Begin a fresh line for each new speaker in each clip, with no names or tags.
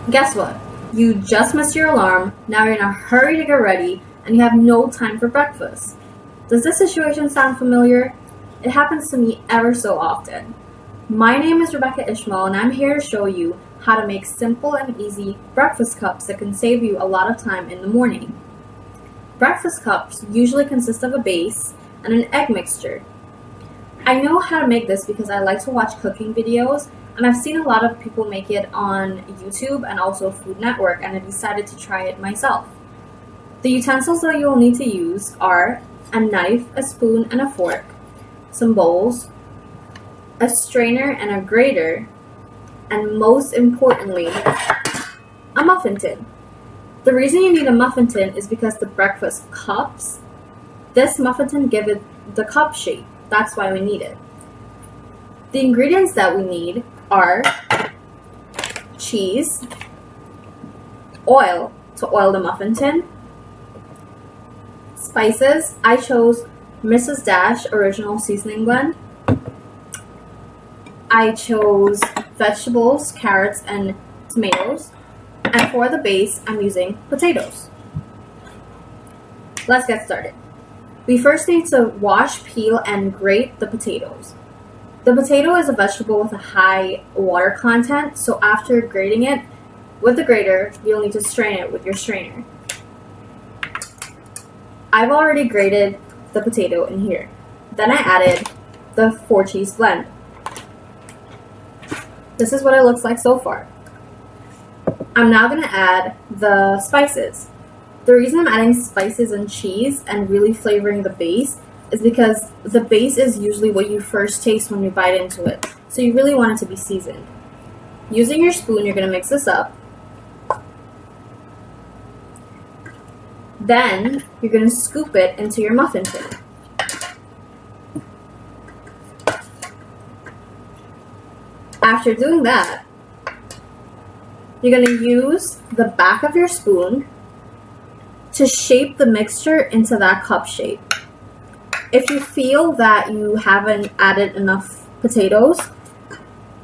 Guess what? You just missed your alarm, now you're in a hurry to get ready, and you have no time for breakfast. Does this situation sound familiar? It happens to me ever so often. My name is Rebecca Ishmael, and I'm here to show you how to make simple and easy breakfast cups that can save you a lot of time in the morning. Breakfast cups usually consist of a base and an egg mixture. I know how to make this because I like to watch cooking videos, and I've seen a lot of people make it on YouTube and also Food Network, and I decided to try it myself. The utensils that you will need to use are a knife, a spoon, and a fork, some bowls, a strainer and a grater, and most importantly, a muffin tin. The reason you need a muffin tin is because the breakfast cups, this muffin tin gives it the cup shape. That's why we need it. The ingredients that we need are cheese, oil to oil the muffin tin, spices. I chose Mrs. Dash Original Seasoning Blend. I chose vegetables, carrots, and tomatoes. And for the base, I'm using potatoes. Let's get started. We first need to wash, peel, and grate the potatoes. The potato is a vegetable with a high water content, so after grating it with the grater, you'll need to strain it with your strainer. I've already grated the potato in here. Then I added the 4-cheese blend. This is what it looks like so far. I'm now going to add the spices. The reason I'm adding spices and cheese and really flavoring the base is because the base is usually what you first taste when you bite into it. So you really want it to be seasoned. Using your spoon, you're going to mix this up. Then you're going to scoop it into your muffin tin. After doing that, you're going to use the back of your spoon to shape the mixture into that cup shape. If you feel that you haven't added enough potatoes,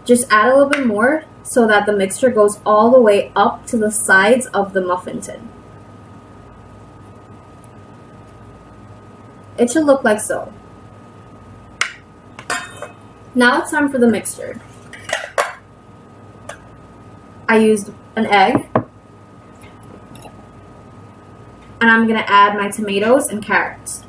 just add a little bit more so that the mixture goes all the way up to the sides of the muffin tin. It should look like so. Now it's time for the mixture. I used an egg, and I'm going to add my tomatoes and carrots.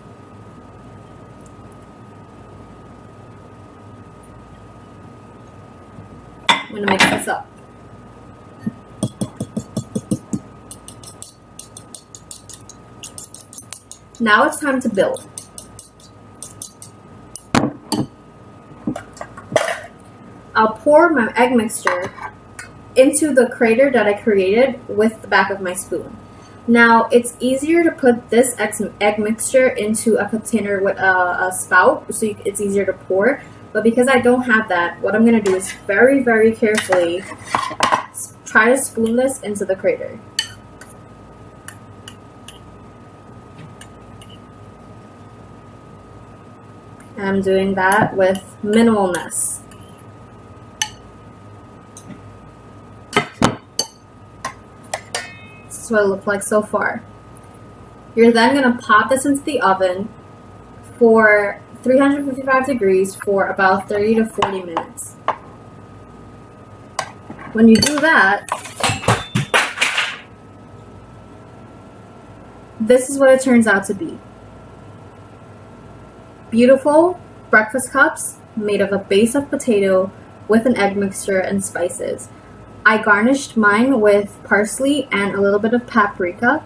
I'm going to mix this up. Now it's time to build. I'll pour my egg mixture into the crater that I created with the back of my spoon. Now, it's easier to put this egg mixture into a container with a spout, so it's easier to pour. But because I don't have that, what I'm going to do is very, very carefully try to spoon this into the crater. And I'm doing that with minimal mess. This is what it looks like so far. You're then going to pop this into the oven for 355 degrees for about 30 to 40 minutes. When you do that, this is what it turns out to be. Beautiful breakfast cups made of a base of potato with an egg mixture and spices. I garnished mine with parsley and a little bit of paprika.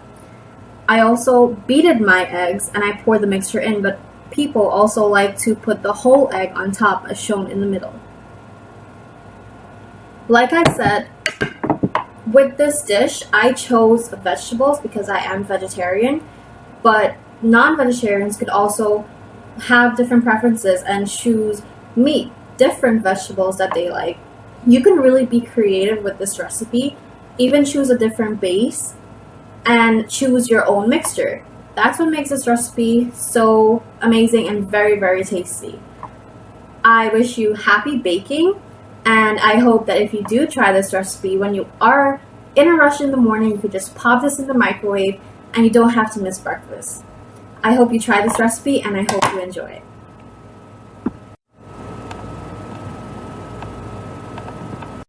I also beated my eggs and I poured the mixture in, but people also like to put the whole egg on top as shown in the middle. Like I said, with this dish, I chose vegetables because I am vegetarian, but non-vegetarians could also have different preferences and choose meat, different vegetables that they like. You can really be creative with this recipe, even choose a different base and choose your own mixture. That's what makes this recipe so amazing and very, very tasty. I wish you happy baking, and I hope that if you do try this recipe, when you are in a rush in the morning, you could just pop this in the microwave and you don't have to miss breakfast. I hope you try this recipe and I hope you enjoy it.